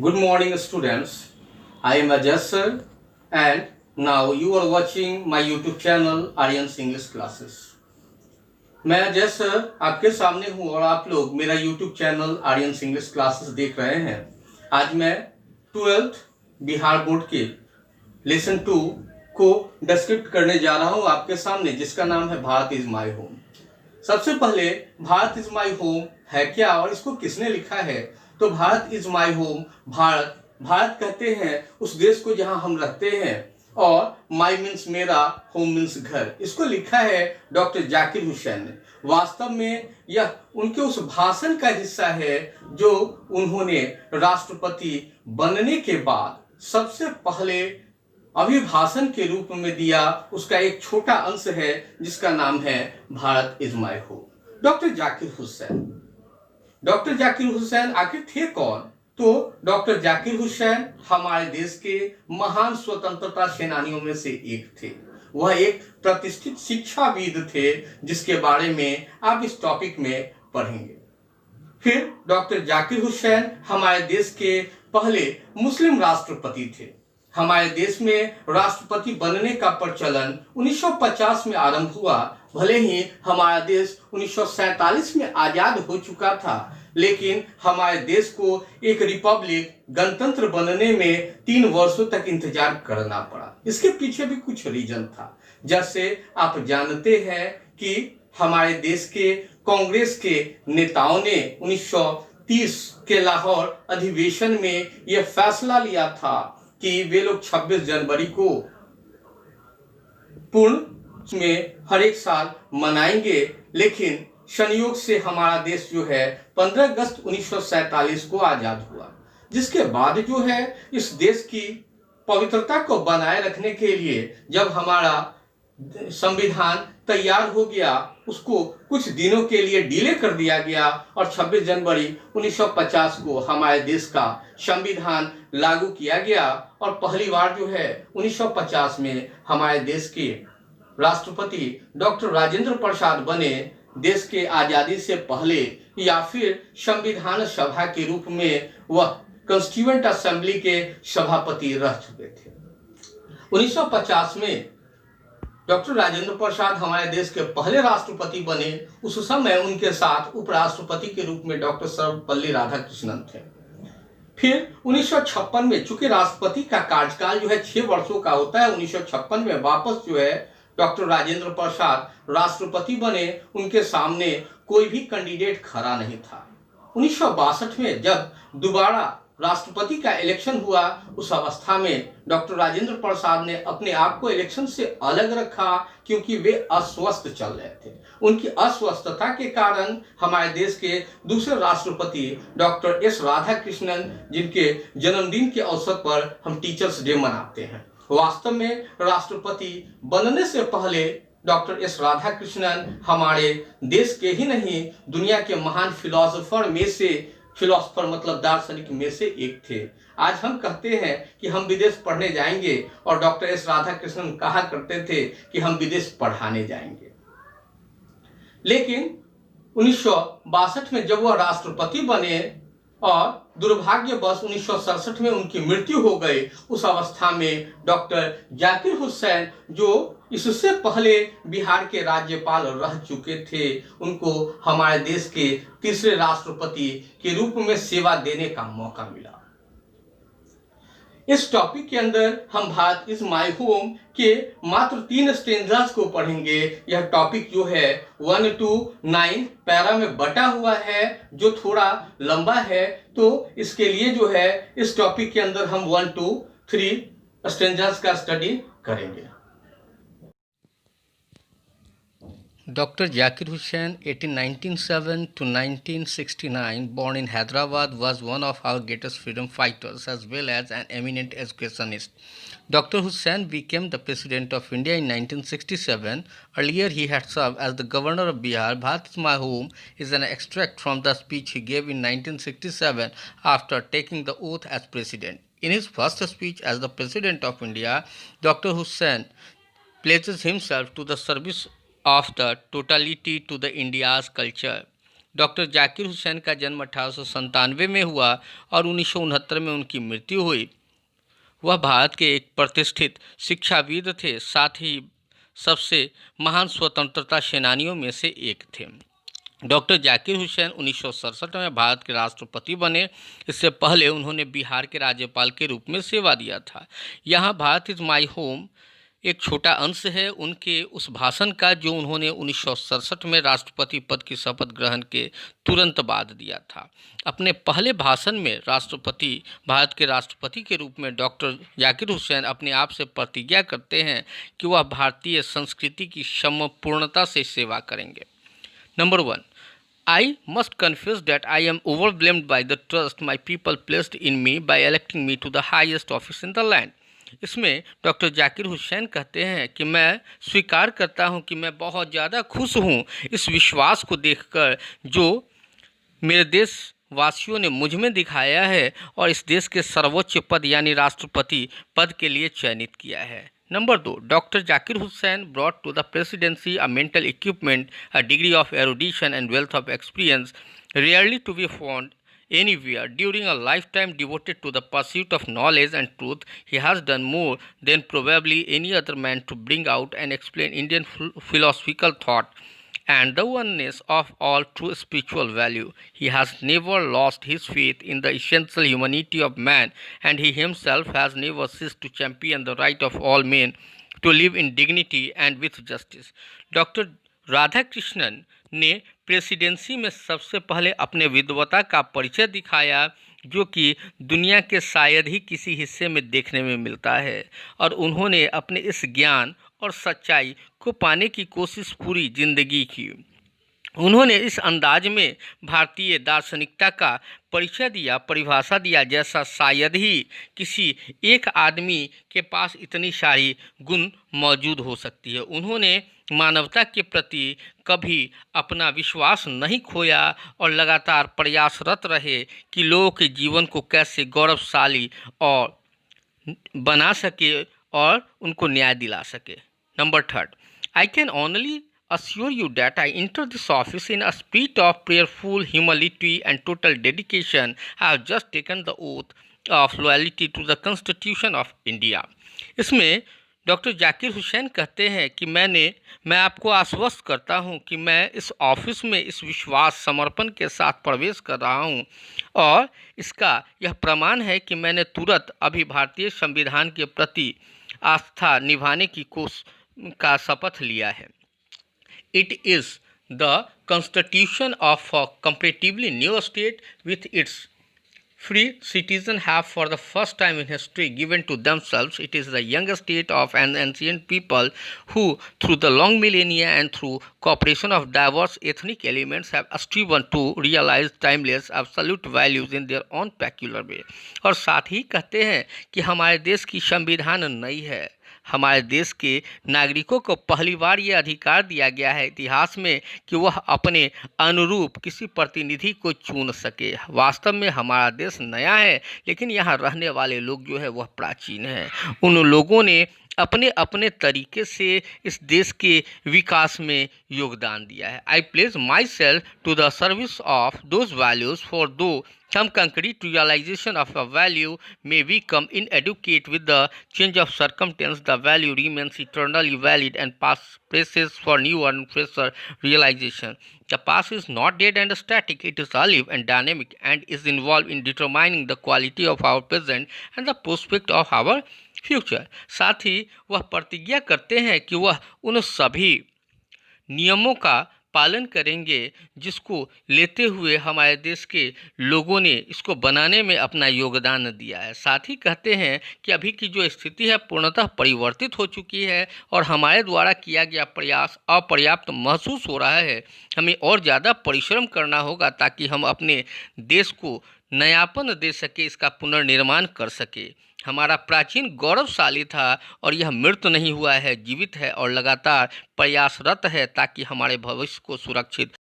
Good morning, students. I am Ajay sir, and now you are watching my YouTube channel Aryan's English Classes. मैं Ajay sir आपके सामने हूँ और आप लोग मेरा YouTube channel Aryans English classes देख रहे हैं। आज मैं 12th बिहार बोर्ड के लेसन 2 को डिस्क्रिप्ट करने जा रहा हूँ आपके सामने, जिसका नाम है भारत इज माई होम। सबसे पहले भारत इज माई होम है क्या और इसको किसने लिखा है? तो Bharat is my home, Bharat कहते हैं उस देश को जहां हम रहते हैं, और माई मीन्स मेरा, होम मीन्स घर। इसको लिखा है डॉक्टर जाकिर हुसैन ने। वास्तव में यह उनके उस भाषण का हिस्सा है जो उन्होंने राष्ट्रपति बनने के बाद सबसे पहले अभिभाषण के रूप में दिया। उसका एक छोटा अंश है जिसका नाम है Bharat is my home. Doctor Zakir Hussain आखिर थे कौन? तो डॉक्टर जाकिर हुसैन हमारे देश के महान स्वतंत्रता सेनानियों में से एक थे। वह एक प्रतिष्ठित शिक्षाविद थे जिसके बारे में आप इस टॉपिक में पढ़ेंगे। फिर डॉक्टर जाकिर हुसैन हमारे देश के पहले मुस्लिम राष्ट्रपति थे। हमारे देश में राष्ट्रपति बनने का प्रचलन 1950 में आरंभ हुआ। भले ही हमारा देश 1947 में आजाद हो चुका था, लेकिन हमारे देश को एक रिपब्लिक, गणतंत्र बनने में 3 वर्षों तक इंतजार करना पड़ा। इसके पीछे भी कुछ रीजन था। जैसे आप जानते हैं कि हमारे देश के कांग्रेस के नेताओं ने 1930 के लाहौर अधिवेशन में यह फैसला लिया था कि वे लोग 26 जनवरी को पूर्ण में हर एक साल मनाएंगे, लेकिन संयोग से हमारा देश जो है 15 अगस्त 1947 को आजाद हुआ। जिसके बाद जो है इस देश की पवित्रता को बनाए रखने के लिए जब हमारा संविधान तैयार हो गया, उसको कुछ दिनों के लिए डिले कर दिया गया और 26 जनवरी 1950 को हमारे देश का संविधान लागू किया गया। और पहली बार जो है 1950 में हमारे देश के राष्ट्रपति डॉक्टर राजेंद्र प्रसाद बने। देश के आजादी से पहले या फिर संविधान सभा के रूप में वह कॉन्स्टिट्यूएंट असेंबली के सभापति रह चुके थे। 1950 में डॉक्टर राजेंद्र प्रसाद हमारे देश के पहले राष्ट्रपति बने। उस समय उनके साथ उपराष्ट्रपति के रूप में डॉक्टर सर्वपल्ली राधाकृष्णन थे। फिर 1956 में, चूंकि राष्ट्रपति का कार्यकाल जो है 6 वर्षों का होता है, 1956 में वापस जो है डॉक्टर राजेंद्र प्रसाद राष्ट्रपति बने। उनके सामने कोई भी कैंडिडेट खड़ा नहीं था। 1962 में जब दोबारा राष्ट्रपति का इलेक्शन हुआ, उस अवस्था में डॉक्टर राजेंद्र प्रसाद ने अपने आप को इलेक्शन से अलग रखा, क्योंकि वे अस्वस्थ चल रहे थे। उनकी अस्वस्थता के कारण हमारे देश के दूसरे राष्ट्रपति डॉक्टर एस राधाकृष्णन, जिनके जन्मदिन के अवसर पर हम टीचर्स डे मनाते हैं, वास्तव में राष्ट्रपति बनने से पहले डॉक्टर एस राधाकृष्णन हमारे देश के ही नहीं, दुनिया के महान फिलोसोफर मतलब दार्शनिक में से एक थे। आज हम कहते हैं कि हम विदेश पढ़ने जाएंगे, और डॉक्टर एस राधाकृष्णन कहा करते थे कि हम विदेश पढ़ाने जाएंगे। लेकिन 1962 में जब वह राष्ट्रपति बने और दुर्भाग्यवश 1967 में उनकी मृत्यु हो गई, उस अवस्था में डॉक्टर जाकिर हुसैन, जो इससे पहले बिहार के राज्यपाल रह चुके थे, उनको हमारे देश के तीसरे राष्ट्रपति के रूप में सेवा देने का मौका मिला। इस टॉपिक के अंदर हम भारत इज माई होम के मात्र 3 स्टेंजास को पढ़ेंगे। यह टॉपिक जो है 1 to 9 पैरा में बटा हुआ है, जो थोड़ा लंबा है, तो इसके लिए जो है इस टॉपिक के अंदर हम 1 to 3 स्टेंजास का स्टडी करेंगे। Dr. Zakir Hussain, 1897 to 1969, born in Hyderabad, was one of our greatest freedom fighters as well as an eminent educationist. Dr. Hussain became the President of India in 1967. Earlier, he had served as the Governor of Bihar. Bharat is my home is an extract from the speech he gave in 1967 after taking the oath as President. In his first speech as the President of India, Dr. Hussain pledges himself to the service of the totality to the India's culture. Doctor Zakir Hussain का जन्म 1897 में हुआ और 1969 में उनकी मृत्यु हुई। वह भारत के एक प्रतिष्ठित शिक्षाविद थे, साथ ही सबसे महान स्वतंत्रता सेनानियों में से एक थे। डॉक्टर जाकिर हुसैन 1967 में भारत के राष्ट्रपति बने। इससे पहले उन्होंने बिहार के राज्यपाल के रूप में सेवा दिया था। यहाँ भारत इज़ माई होम एक छोटा अंश है उनके उस भाषण का जो उन्होंने 1967 में राष्ट्रपति पद की शपथ ग्रहण के तुरंत बाद दिया था। अपने पहले भाषण में भारत के राष्ट्रपति के रूप में डॉक्टर जाकिर हुसैन अपने आप से प्रतिज्ञा करते हैं कि वह भारतीय संस्कृति की समपूर्णता से सेवा करेंगे। Number 1, I must confess that I am overwhelmed by the trust my people placed in me by electing me to the highest office in the land. इसमें डॉक्टर जाकिर हुसैन कहते हैं कि मैं स्वीकार करता हूं कि मैं बहुत ज़्यादा खुश हूं इस विश्वास को देखकर जो मेरे देशवासियों ने मुझ में दिखाया है और इस देश के सर्वोच्च पद यानी राष्ट्रपति पद के लिए चयनित किया है। Number 2, doctor Zakir Hussain brought to the presidency a mental equipment, a degree of erudition and wealth of experience rarely to be found anywhere. During a lifetime devoted to the pursuit of knowledge and truth, he has done more than probably any other man to bring out and explain Indian philosophical thought and the oneness of all true spiritual value. He has never lost his faith in the essential humanity of man, and he himself has never ceased to champion the right of all men to live in dignity and with justice. Doctor Radhakrishnan ने presidency में सबसे पहले अपने विद्वता का परिचय दिखाया जो कि दुनिया के शायद ही किसी हिस्से में देखने में मिलता है, और उन्होंने अपने इस ज्ञान और सच्चाई को पाने की कोशिश पूरी जिंदगी की। उन्होंने इस अंदाज में भारतीय दार्शनिकता का परिचय दिया, परिभाषा दिया जैसा शायद ही किसी एक आदमी के पास इतनी सारी गुण मौजूद हो सकती है। उन्होंने मानवता के प्रति कभी अपना विश्वास नहीं खोया और लगातार प्रयासरत रहे कि लोगों के जीवन को कैसे गौरवशाली और बना सके और उनको न्याय दिला सके। Number 3, I can only assure you that I enter this office in a spirit of prayerful humility and total dedication. I have just taken the oath of loyalty to the Constitution of India. इसमें doctor Zakir Hussain कहते हैं कि मैं आपको आश्वस्त करता हूं कि मैं इस ऑफिस में इस विश्वास समर्पण के साथ प्रवेश कर रहा हूं और इसका यह प्रमाण है कि मैंने तुरंत अभी भारतीय संविधान के प्रति आस्था निभाने का शपथ लिया है। It is the constitution of a comparatively new state with its free citizens have for the first time in history given to themselves. It is the young state of an ancient people who through the long millennia and through cooperation of diverse ethnic elements have striven to realize timeless absolute values in their own peculiar way. और साथ ही कहते हैं कि हमारे देश की संविधान नई है। हमारे देश के नागरिकों को पहली बार यह अधिकार दिया गया है इतिहास में कि वह अपने अनुरूप किसी प्रतिनिधि को चुन सके। वास्तव में हमारा देश नया है लेकिन यहाँ रहने वाले लोग जो है वह प्राचीन हैं। उन लोगों ने अपने अपने तरीके से इस देश के विकास में योगदान दिया है। I place myself to the service of those values, for though some concrete realization of a value may become inadequate with the change of circumstance, the value remains eternally valid and passes for new and fresher realization. The past is not dead and static, it is alive and dynamic and is involved in determining the quality of our present and the prospect of our future. साथ ही वह प्रतिज्ञा करते हैं कि वह उन सभी नियमों का पालन करेंगे जिसको लेते हुए हमारे देश के लोगों ने इसको बनाने में अपना योगदान दिया है। साथ ही कहते हैं कि अभी की जो स्थिति है पूर्णतः परिवर्तित हो चुकी है और हमारे द्वारा किया गया प्रयास अपर्याप्त महसूस हो रहा है। हमें और ज़्यादा परिश्रम करना होगा ताकि हम अपने देश को नयापन दे सके, इसका पुनर्निर्माण कर सके। हमारा प्राचीन गौरवशाली था और यह मृत नहीं हुआ है, जीवित है और लगातार प्रयासरत है ताकि हमारे भविष्य को सुरक्षित